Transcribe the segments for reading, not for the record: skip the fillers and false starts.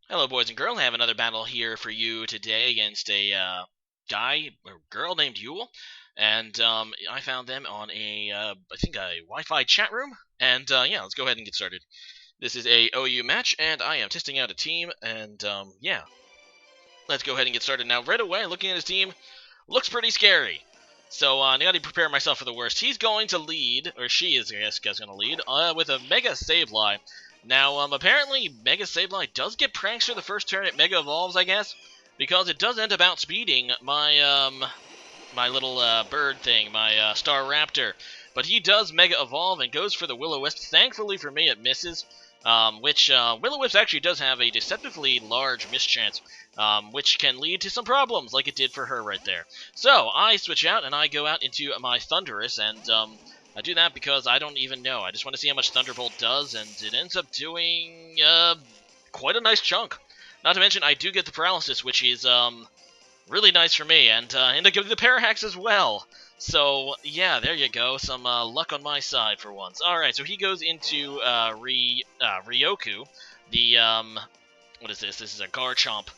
Hello, boys and girls. I have another battle here for you today against a guy or girl named Yule, and I found them on I think a Wi-Fi chat room. And yeah, let's go ahead and get started. This is a OU match, and I am testing out a team. And yeah, let's go ahead and get started now. Right away, looking at his team, looks pretty scary. So I got to prepare myself for the worst. He's going to lead, or she is, I guess, going to lead with a Mega Sableye. Now, apparently, Mega Sableye does get pranks for the first turn it Mega Evolves, I guess, because it does end up outspeeding my little bird thing, my Star Raptor. But he does Mega Evolve and goes for the Will-O-Wisp. Thankfully for me, it misses, which Will-O-Wisp actually does have a deceptively large mischance, which can lead to some problems, like it did for her right there. So, I switch out, and I go out into my Thundurus, and I do that because I don't even know. I just want to see how much Thunderbolt does, and it ends up doing quite a nice chunk. Not to mention, I do get the Paralysis, which is really nice for me, and end up getting the Parahax as well. So, yeah, there you go. Some luck on my side for once. Alright, so he goes into Ryoku, the, what is this? This is a Garchomp.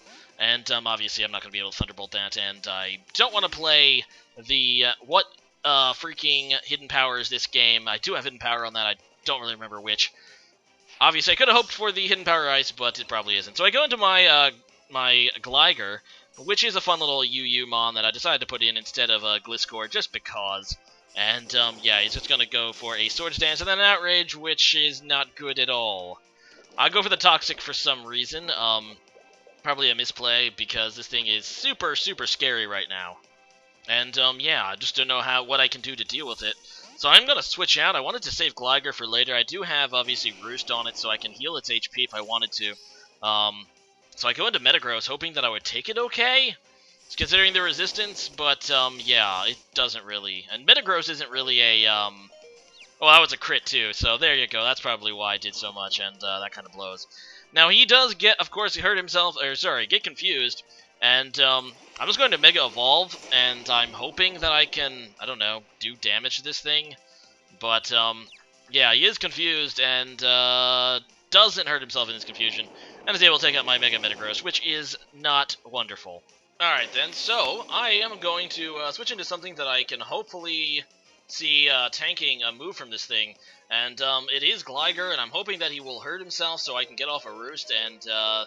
And obviously I'm not going to be able to Thunderbolt that, and I don't want to play the, what freaking hidden power is this game. I do have hidden power on that, I don't really remember which. Obviously I could have hoped for the hidden power ice, but it probably isn't. So I go into my, my Gligar, which is a fun little UU mon that I decided to put in instead of Gliscor, just because. And, yeah, he's just going to go for a Swords Dance and then an Outrage, which is not good at all. I go for the Toxic for some reason, probably a misplay, because this thing is super, super scary right now. And, yeah, I just don't know what I can do to deal with it. So I'm going to switch out. I wanted to save Gligar for later. I do have, obviously, Roost on it, so I can heal its HP if I wanted to. So I go into Metagross, hoping that I would take it okay, considering the resistance, but, yeah, it doesn't really. And Metagross isn't really a, well, that was a crit, too, so there you go. That's probably why I did so much, and that kind of blows. Now, he does get, of course, he hurt himself, or, sorry, get confused, and, I'm just going to Mega Evolve, and I'm hoping that I can, I don't know, do damage to this thing, but, yeah, he is confused, and, doesn't hurt himself in his confusion, and is able to take out my Mega Metagross, which is not wonderful. Alright then, so I am going to switch into something that I can hopefully see tanking a move from this thing, and it is Gligar, and I'm hoping that he will hurt himself so I can get off a Roost, and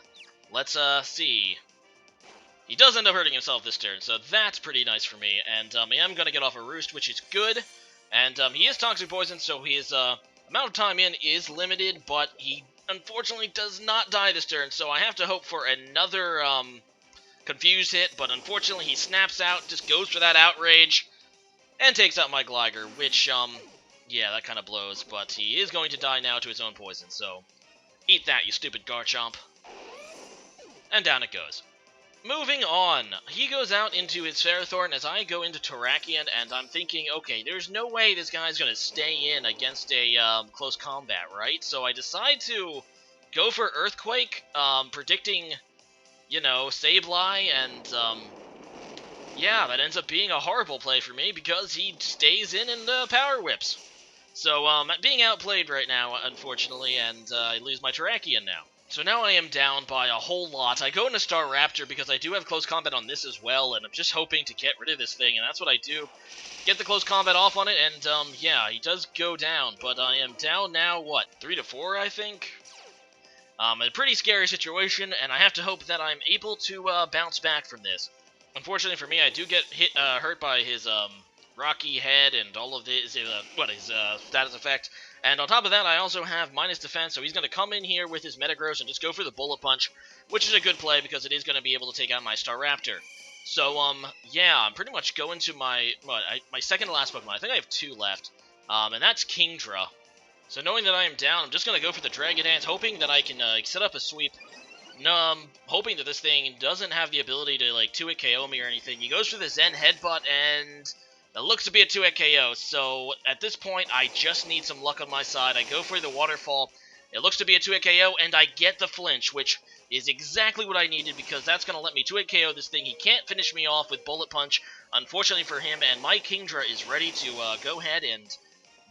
let's see. He does end up hurting himself this turn, so that's pretty nice for me, and I am going to get off a Roost, which is good, and he is Toxic Poison, so his amount of time in is limited, but he unfortunately does not die this turn, so I have to hope for another confused hit, but unfortunately he snaps out, just goes for that Outrage, and takes out my Gligar, which, yeah, that kind of blows, but he is going to die now to his own poison, so eat that, you stupid Garchomp. And down it goes. Moving on, he goes out into his Ferrothorn as I go into Terrakion, and I'm thinking, okay, there's no way this guy's going to stay in against a close combat, right? So I decide to go for Earthquake, predicting, you know, Sableye, and, yeah, that ends up being a horrible play for me because he stays in and Power Whips. So, being outplayed right now, unfortunately, and I lose my Terrakion now. So now I am down by a whole lot. I go into Star Raptor because I do have close combat on this as well, and I'm just hoping to get rid of this thing, and that's what I do. Get the close combat off on it, and, yeah, he does go down, but I am down now, what, 3-4, I think? A pretty scary situation, and I have to hope that I'm able to bounce back from this. Unfortunately for me, I do get hurt by his rocky head and all of his status effect. And on top of that, I also have minus defense, so he's going to come in here with his Metagross and just go for the Bullet Punch, which is a good play because it is going to be able to take out my Staraptor. So, yeah, I'm pretty much going to my second to last Pokemon. I think I have 2 left, and that's Kingdra. So knowing that I am down, I'm just going to go for the Dragon Dance, hoping that I can set up a sweep. No, I'm hoping that this thing doesn't have the ability to, like, 2-hit KO me or anything. He goes for the Zen Headbutt, and it looks to be a 2-hit KO, so at this point, I just need some luck on my side. I go for the Waterfall. It looks to be a 2-hit KO, and I get the flinch, which is exactly what I needed, because that's going to let me 2-hit KO this thing. He can't finish me off with Bullet Punch, unfortunately for him, and my Kingdra is ready to go ahead and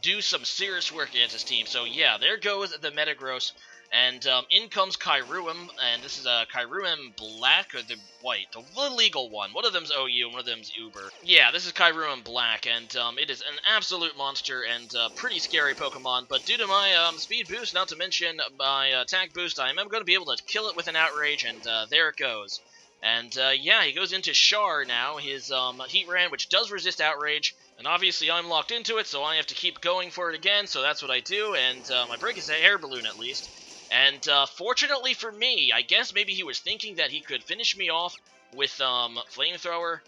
do some serious work against his team. So yeah, there goes the Metagross. And in comes Kyruem, and this is a Kyruem Black or the White, the legal one. One of them's OU and one of them's Uber. Yeah, this is Kyruem Black, and it is an absolute monster and pretty scary Pokemon. But due to my speed boost, not to mention my attack boost, I am going to be able to kill it with an Outrage, and there it goes. And yeah, he goes into Char now, his Heatran, which does resist Outrage. And obviously I'm locked into it, so I have to keep going for it again, so that's what I do, and my break is a air balloon at least. And fortunately for me, I guess maybe he was thinking that he could finish me off with Flamethrower.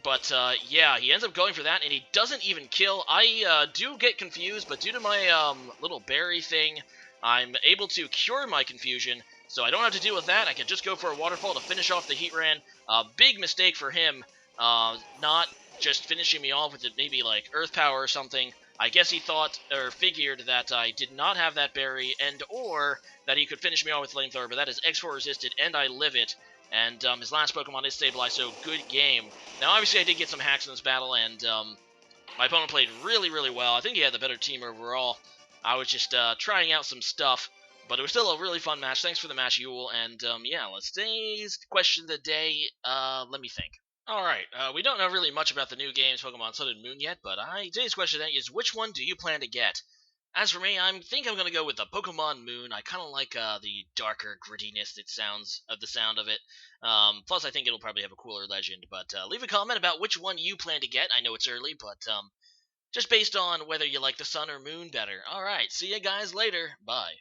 But yeah, he ends up going for that, and he doesn't even kill. I do get confused, but due to my little berry thing, I'm able to cure my confusion, so I don't have to deal with that. I can just go for a Waterfall to finish off the Heatran. Big mistake for him, not just finishing me off with maybe like Earth Power or something. I guess he thought or figured that I did not have that berry, and or that he could finish me off with Flamethrower, but that is X4 resisted, and I live it. And his last Pokemon is Stabilized, so good game. Now, obviously, I did get some hacks in this battle, and my opponent played really, really well. I think he had the better team overall. I was just trying out some stuff, but it was still a really fun match. Thanks for the match, Yule. And yeah, let's today's question of the day. Let me think. Alright, we don't know really much about the new games Pokemon Sun and Moon yet, but today's question today is, which one do you plan to get? As for me, I think I'm going to go with the Pokemon Moon. I kind of like the darker grittiness it sounds of the sound of it. Plus, I think it'll probably have a cooler legend, but leave a comment about which one you plan to get. I know it's early, but just based on whether you like the Sun or Moon better. Alright, see you guys later. Bye.